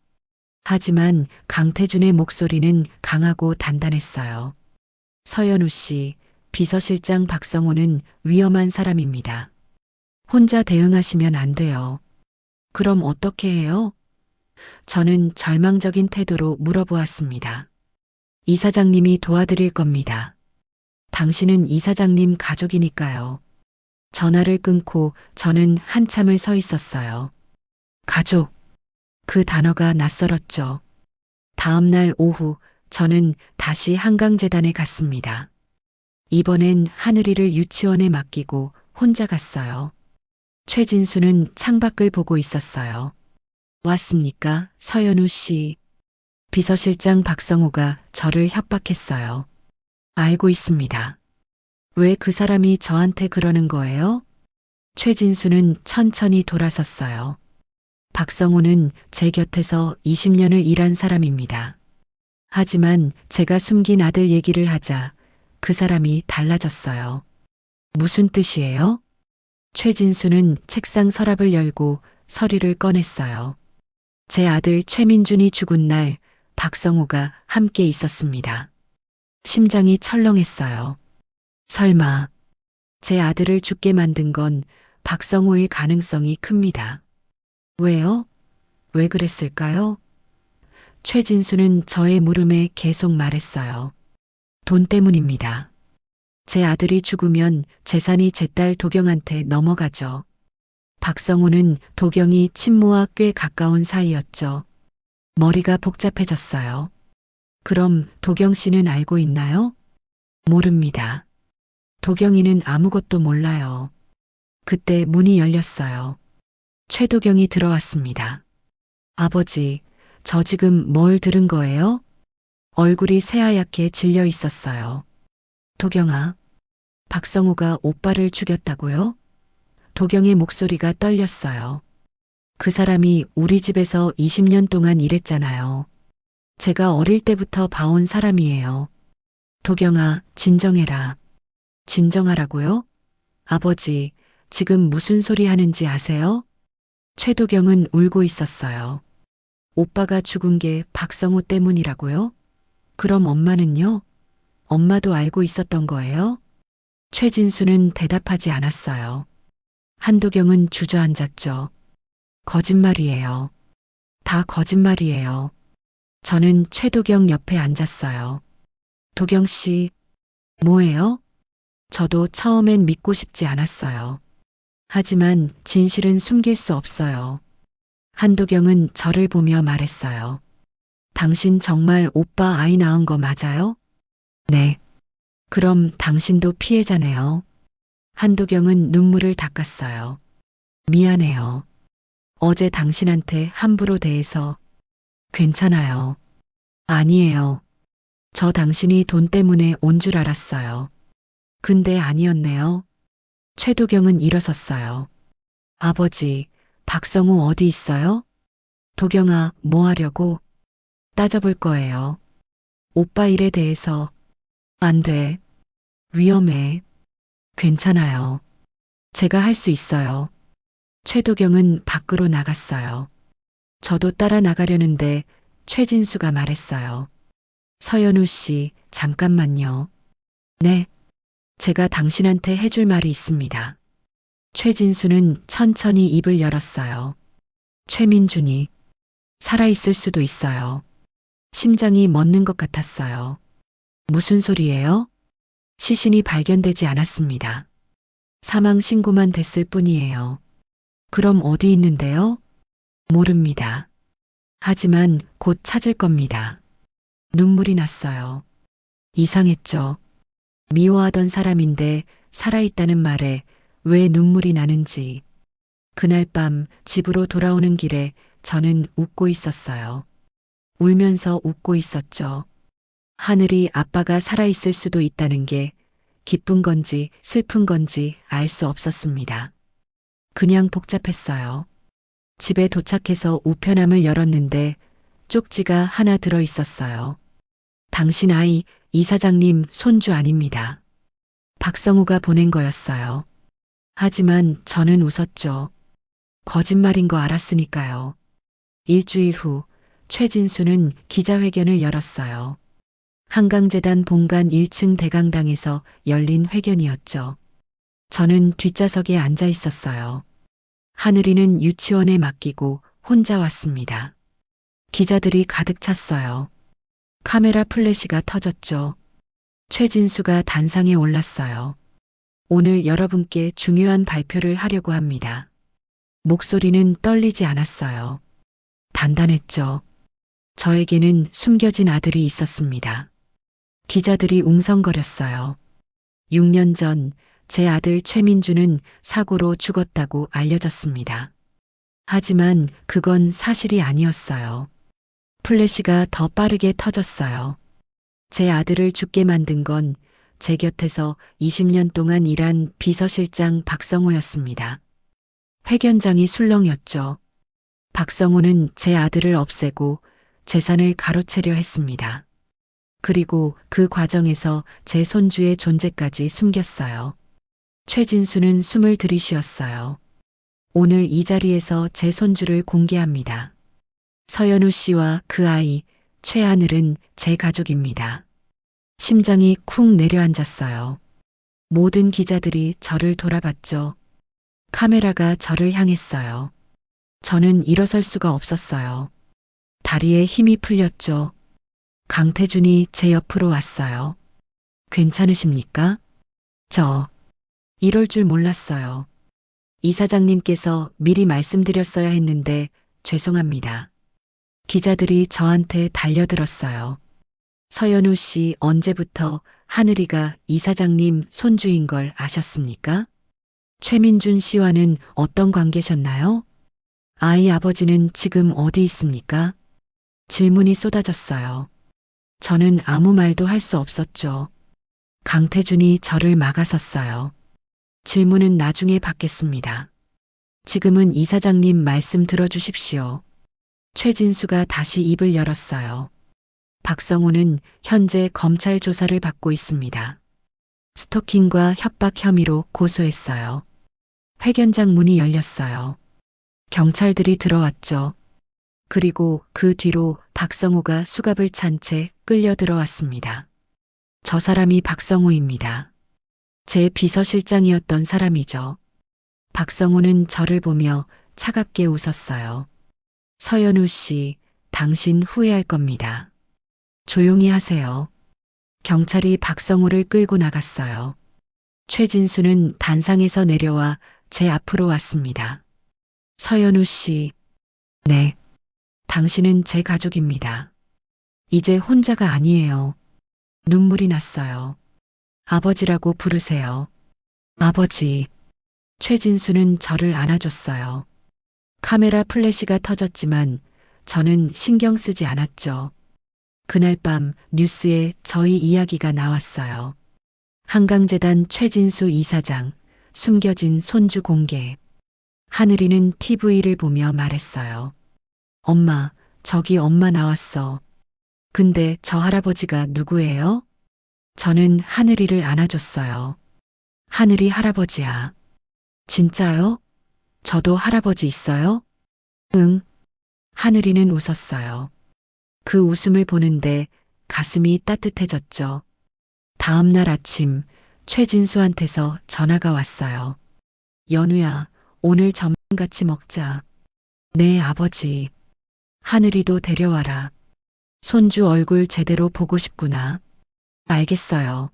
하지만 강태준의 목소리는 강하고 단단했어요. 서연우 씨, 비서실장 박성호는 위험한 사람입니다. 혼자 대응하시면 안 돼요. 그럼 어떻게 해요? 저는 절망적인 태도로 물어보았습니다. 이사장님이 도와드릴 겁니다. 당신은 이사장님 가족이니까요. 전화를 끊고 저는 한참을 서 있었어요. 가족. 그 단어가 낯설었죠. 다음 날 오후 저는 다시 한강재단에 갔습니다. 이번엔 하늘이를 유치원에 맡기고 혼자 갔어요. 최진수는 창밖을 보고 있었어요. 왔습니까, 서연우 씨? 비서실장 박성호가 저를 협박했어요. 알고 있습니다. 왜 그 사람이 저한테 그러는 거예요? 최진수는 천천히 돌아섰어요. 박성호는 제 곁에서 20년을 일한 사람입니다. 하지만 제가 숨긴 아들 얘기를 하자 그 사람이 달라졌어요. 무슨 뜻이에요? 최진수는 책상 서랍을 열고 서류를 꺼냈어요. 제 아들 최민준이 죽은 날 박성호가 함께 있었습니다. 심장이 철렁했어요. 설마 제 아들을 죽게 만든 건 박성호일 가능성이 큽니다. 왜요? 왜 그랬을까요? 최진수는 저의 물음에 계속 말했어요. 돈 때문입니다. 제 아들이 죽으면 재산이 제 딸 도경한테 넘어가죠. 박성호는 도경이 친모와 꽤 가까운 사이였죠. 머리가 복잡해졌어요. 그럼 도경 씨는 알고 있나요? 모릅니다. 도경이는 아무것도 몰라요. 그때 문이 열렸어요. 최도경이 들어왔습니다. 아버지, 저 지금 뭘 들은 거예요? 얼굴이 새하얗게 질려 있었어요. 도경아, 박성호가 오빠를 죽였다고요? 도경의 목소리가 떨렸어요. 그 사람이 우리 집에서 20년 동안 일했잖아요. 제가 어릴 때부터 봐온 사람이에요. 도경아, 진정해라. 진정하라고요? 아버지, 지금 무슨 소리 하는지 아세요? 최도경은 울고 있었어요. 오빠가 죽은 게 박성호 때문이라고요? 그럼 엄마는요? 엄마도 알고 있었던 거예요? 최진수는 대답하지 않았어요. 한도경은 주저앉았죠. 거짓말이에요. 다 거짓말이에요. 저는 최도경 옆에 앉았어요. 도경 씨, 뭐예요? 저도 처음엔 믿고 싶지 않았어요. 하지만 진실은 숨길 수 없어요. 한도경은 저를 보며 말했어요. 당신 정말 오빠 아이 낳은 거 맞아요? 네. 그럼 당신도 피해자네요. 한도경은 눈물을 닦았어요. 미안해요. 어제 당신한테 함부로 대해서. 괜찮아요. 아니에요. 저 당신이 돈 때문에 온 줄 알았어요. 근데 아니었네요. 최도경은 일어섰어요. 아버지, 박성호 어디 있어요? 도경아, 뭐 하려고? 따져볼 거예요. 오빠 일에 대해서. 안 돼. 위험해. 괜찮아요. 제가 할 수 있어요. 최도경은 밖으로 나갔어요. 저도 따라 나가려는데 최진수가 말했어요. 서연우 씨, 잠깐만요. 네. 제가 당신한테 해줄 말이 있습니다. 최진수는 천천히 입을 열었어요. 최민준이 살아있을 수도 있어요. 심장이 멎는 것 같았어요. 무슨 소리예요? 시신이 발견되지 않았습니다. 사망 신고만 됐을 뿐이에요. 그럼 어디 있는데요? 모릅니다. 하지만 곧 찾을 겁니다. 눈물이 났어요. 이상했죠. 미워하던 사람인데 살아있다는 말에 왜 눈물이 나는지. 그날 밤 집으로 돌아오는 길에 저는 웃고 있었어요. 울면서 웃고 있었죠. 하늘이 아빠가 살아있을 수도 있다는 게 기쁜 건지 슬픈 건지 알 수 없었습니다. 그냥 복잡했어요. 집에 도착해서 우편함을 열었는데 쪽지가 하나 들어 있었어요. 당신 아이 이사장님 손주 아닙니다. 박성우가 보낸 거였어요. 하지만 저는 웃었죠. 거짓말인 거 알았으니까요. 일주일 후 최진수는 기자회견을 열었어요. 한강재단 본관 1층 대강당에서 열린 회견이었죠. 저는 뒷좌석에 앉아 있었어요. 하늘이는 유치원에 맡기고 혼자 왔습니다. 기자들이 가득 찼어요. 카메라 플래시가 터졌죠. 최진수가 단상에 올랐어요. 오늘 여러분께 중요한 발표를 하려고 합니다. 목소리는 떨리지 않았어요. 단단했죠. 저에게는 숨겨진 아들이 있었습니다. 기자들이 웅성거렸어요. 6년 전 제 아들 최민주는 사고로 죽었다고 알려졌습니다. 하지만 그건 사실이 아니었어요. 플래시가 더 빠르게 터졌어요. 제 아들을 죽게 만든 건 제 곁에서 20년 동안 일한 비서실장 박성호였습니다. 회견장이 술렁였죠. 박성호는 제 아들을 없애고 재산을 가로채려 했습니다. 그리고 그 과정에서 제 손주의 존재까지 숨겼어요. 최진수는 숨을 들이쉬었어요. 오늘 이 자리에서 제 손주를 공개합니다. 서연우 씨와 그 아이 최하늘은 제 가족입니다. 심장이 쿵 내려앉았어요. 모든 기자들이 저를 돌아봤죠. 카메라가 저를 향했어요. 저는 일어설 수가 없었어요. 다리에 힘이 풀렸죠. 강태준이 제 옆으로 왔어요. 괜찮으십니까? 이럴 줄 몰랐어요. 이사장님께서 미리 말씀드렸어야 했는데 죄송합니다. 기자들이 저한테 달려들었어요. 서연우 씨 언제부터 하늘이가 이사장님 손주인 걸 아셨습니까? 최민준 씨와는 어떤 관계셨나요? 아이 아버지는 지금 어디 있습니까? 질문이 쏟아졌어요. 저는 아무 말도 할 수 없었죠. 강태준이 저를 막아섰어요. 질문은 나중에 받겠습니다. 지금은 이사장님 말씀 들어주십시오. 최진수가 다시 입을 열었어요. 박성호는 현재 검찰 조사를 받고 있습니다. 스토킹과 협박 혐의로 고소했어요. 회견장 문이 열렸어요. 경찰들이 들어왔죠. 그리고 그 뒤로 박성호가 수갑을 찬 채 끌려 들어왔습니다. 저 사람이 박성호입니다. 제 비서실장이었던 사람이죠. 박성호는 저를 보며 차갑게 웃었어요. 서연우 씨, 당신 후회할 겁니다. 조용히 하세요. 경찰이 박성호를 끌고 나갔어요. 최진수는 단상에서 내려와 제 앞으로 왔습니다. 서연우 씨, 네. 당신은 제 가족입니다. 이제 혼자가 아니에요. 눈물이 났어요. 아버지라고 부르세요. 아버지. 최진수는 저를 안아줬어요. 카메라 플래시가 터졌지만 저는 신경 쓰지 않았죠. 그날 밤 뉴스에 저희 이야기가 나왔어요. 한강재단 최진수 이사장, 숨겨진 손주 공개. 하늘이는 TV를 보며 말했어요. 엄마, 저기 엄마 나왔어. 근데 저 할아버지가 누구예요? 저는 하늘이를 안아줬어요. 하늘이 할아버지야. 진짜요? 저도 할아버지 있어요? 응. 하늘이는 웃었어요. 그 웃음을 보는데 가슴이 따뜻해졌죠. 다음 날 아침 최진수한테서 전화가 왔어요. 연우야, 오늘 점심 같이 먹자. 네, 아버지. 하늘이도 데려와라. 손주 얼굴 제대로 보고 싶구나. 알겠어요.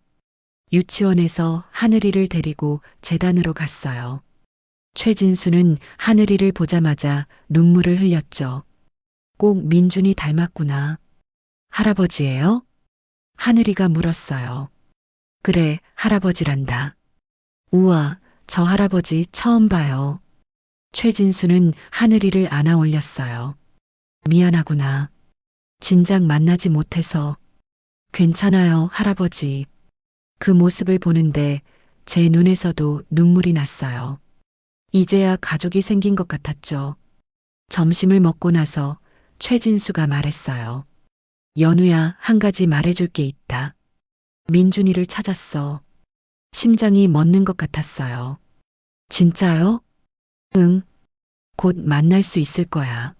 유치원에서 하늘이를 데리고 재단으로 갔어요. 최진수는 하늘이를 보자마자 눈물을 흘렸죠. 꼭 민준이 닮았구나. 할아버지예요? 하늘이가 물었어요. 그래, 할아버지란다. 우와, 저 할아버지 처음 봐요. 최진수는 하늘이를 안아 올렸어요. 미안하구나. 진작 만나지 못해서. 괜찮아요, 할아버지. 그 모습을 보는데 제 눈에서도 눈물이 났어요. 이제야 가족이 생긴 것 같았죠. 점심을 먹고 나서 최진수가 말했어요. 연우야, 한 가지 말해줄 게 있다. 민준이를 찾았어. 심장이 멎는 것 같았어요. 진짜요? 응. 곧 만날 수 있을 거야.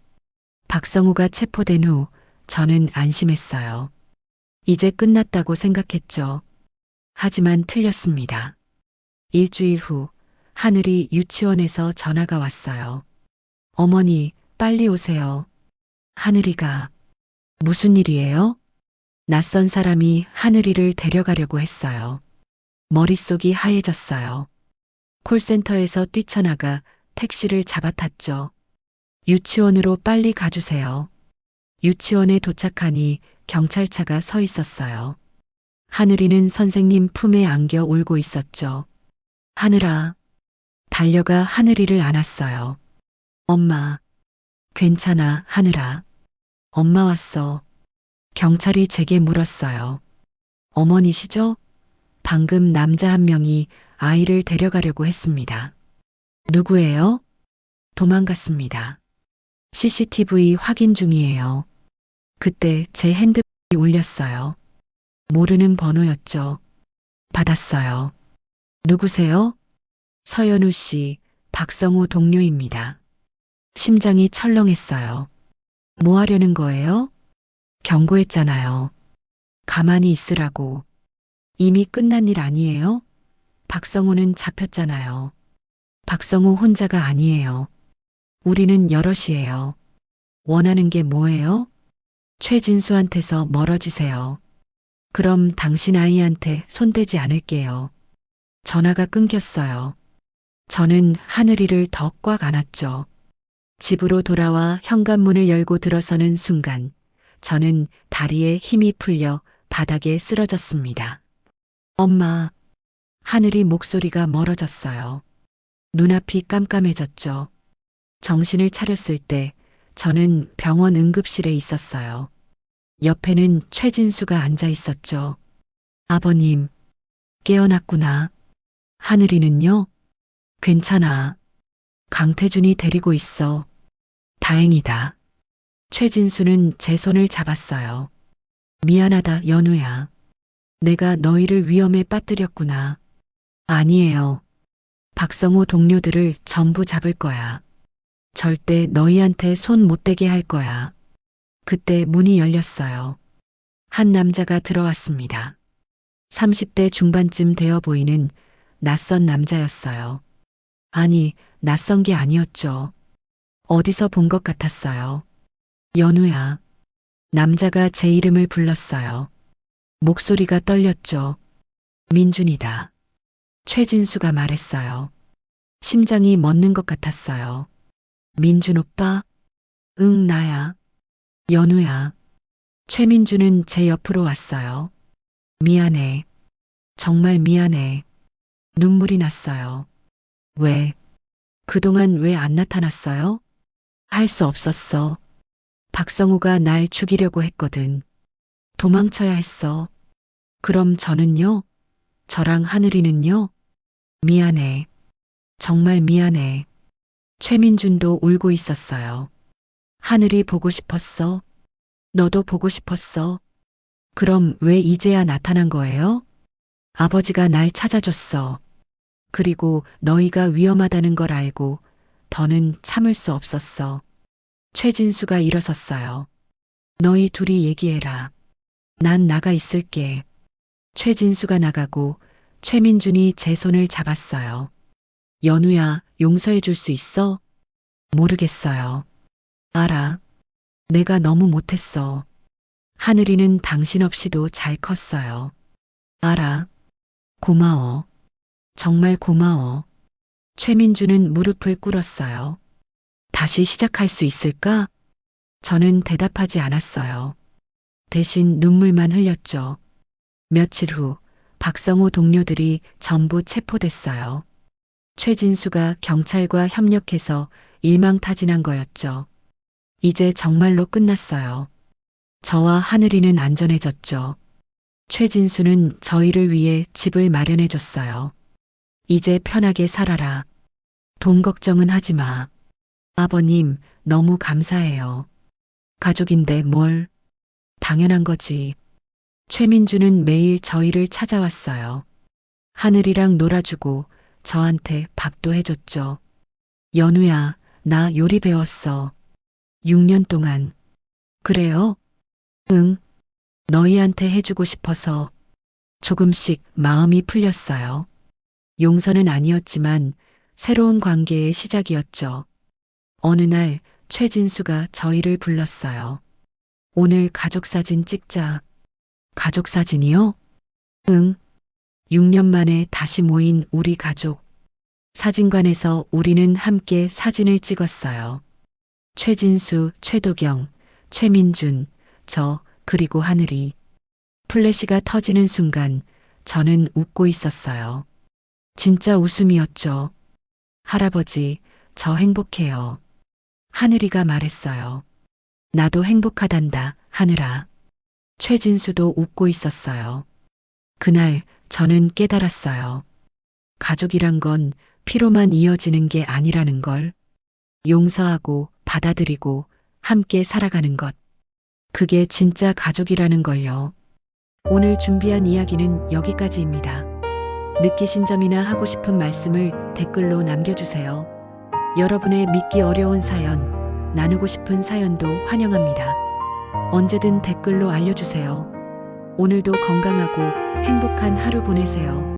박성우가 체포된 후 저는 안심했어요. 이제 끝났다고 생각했죠. 하지만 틀렸습니다. 일주일 후 하늘이 유치원에서 전화가 왔어요. 어머니, 빨리 오세요. 하늘이가 무슨 일이에요? 낯선 사람이 하늘이를 데려가려고 했어요. 머릿속이 하얘졌어요. 콜센터에서 뛰쳐나가 택시를 잡아탔죠. 유치원으로 빨리 가주세요. 유치원에 도착하니 경찰차가 서 있었어요. 하늘이는 선생님 품에 안겨 울고 있었죠. 하늘아. 달려가 하늘이를 안았어요. 엄마. 괜찮아, 하늘아. 엄마 왔어. 경찰이 제게 물었어요. 어머니시죠? 방금 남자 한 명이 아이를 데려가려고 했습니다. 누구예요? 도망갔습니다. CCTV 확인 중이에요. 그때 제 핸드폰이 울렸어요. 모르는 번호였죠. 받았어요. 누구세요? 서연우 씨, 박성우 동료입니다. 심장이 철렁했어요. 뭐 하려는 거예요? 경고했잖아요. 가만히 있으라고. 이미 끝난 일 아니에요? 박성우는 잡혔잖아요. 박성우 혼자가 아니에요. 우리는 여럿이에요. 원하는 게 뭐예요? 최진수한테서 멀어지세요. 그럼 당신 아이한테 손대지 않을게요. 전화가 끊겼어요. 저는 하늘이를 더 꽉 안았죠. 집으로 돌아와 현관문을 열고 들어서는 순간 저는 다리에 힘이 풀려 바닥에 쓰러졌습니다. 엄마. 하늘이 목소리가 멀어졌어요. 눈앞이 깜깜해졌죠. 정신을 차렸을 때 저는 병원 응급실에 있었어요. 옆에는 최진수가 앉아 있었죠. 아버님, 깨어났구나. 하늘이는요? 괜찮아. 강태준이 데리고 있어. 다행이다. 최진수는 제 손을 잡았어요. 미안하다, 연우야. 내가 너희를 위험에 빠뜨렸구나. 아니에요. 박성우 동료들을 전부 잡을 거야. 절대 너희한테 손 못 대게 할 거야. 그때 문이 열렸어요. 한 남자가 들어왔습니다. 30대 중반쯤 되어 보이는 낯선 남자였어요. 아니, 낯선 게 아니었죠. 어디서 본 것 같았어요. 연우야. 남자가 제 이름을 불렀어요. 목소리가 떨렸죠. 민준이다. 최진수가 말했어요. 심장이 멎는 것 같았어요. 민준 오빠? 응, 나야. 연우야. 최민준은 제 옆으로 왔어요. 미안해. 정말 미안해. 눈물이 났어요. 왜? 그동안 왜 안 나타났어요? 할 수 없었어. 박성우가 날 죽이려고 했거든. 도망쳐야 했어. 그럼 저는요? 저랑 하늘이는요? 미안해. 정말 미안해. 최민준도 울고 있었어요. 하늘이 보고 싶었어. 너도 보고 싶었어. 그럼 왜 이제야 나타난 거예요? 아버지가 날 찾아줬어. 그리고 너희가 위험하다는 걸 알고 더는 참을 수 없었어. 최진수가 일어섰어요. 너희 둘이 얘기해라. 난 나가 있을게. 최진수가 나가고 최민준이 제 손을 잡았어요. 연우야, 용서해 줄 수 있어? 모르겠어요. 알아. 내가 너무 못했어. 하늘이는 당신 없이도 잘 컸어요. 알아. 고마워. 정말 고마워. 최민주는 무릎을 꿇었어요. 다시 시작할 수 있을까? 저는 대답하지 않았어요. 대신 눈물만 흘렸죠. 며칠 후 박성호 동료들이 전부 체포됐어요. 최진수가 경찰과 협력해서 일망타진한 거였죠. 이제 정말로 끝났어요. 저와 하늘이는 안전해졌죠. 최진수는 저희를 위해 집을 마련해 줬어요. 이제 편하게 살아라. 돈 걱정은 하지 마. 아버님, 너무 감사해요. 가족인데 뭘? 당연한 거지. 최민주는 매일 저희를 찾아왔어요. 하늘이랑 놀아주고 저한테 밥도 해줬죠. 연우야, 나 요리 배웠어. 6년 동안. 그래요? 응. 너희한테 해주고 싶어서 조금씩 마음이 풀렸어요. 용서는 아니었지만 새로운 관계의 시작이었죠. 어느 날 최진수가 저희를 불렀어요. 오늘 가족사진 찍자. 가족사진이요? 응. 6년 만에 다시 모인 우리 가족. 사진관에서 우리는 함께 사진을 찍었어요. 최진수, 최도경, 최민준, 저, 그리고 하늘이. 플래시가 터지는 순간 저는 웃고 있었어요. 진짜 웃음이었죠. 할아버지, 저 행복해요. 하늘이가 말했어요. 나도 행복하단다, 하늘아. 최진수도 웃고 있었어요. 그날 저는 깨달았어요. 가족이란 건 피로만 이어지는 게 아니라는 걸. 용서하고 받아들이고 함께 살아가는 것. 그게 진짜 가족이라는 걸요. 오늘 준비한 이야기는 여기까지입니다. 느끼신 점이나 하고 싶은 말씀을 댓글로 남겨주세요. 여러분의 믿기 어려운 사연, 나누고 싶은 사연도 환영합니다. 언제든 댓글로 알려주세요. 오늘도 건강하고 행복한 하루 보내세요.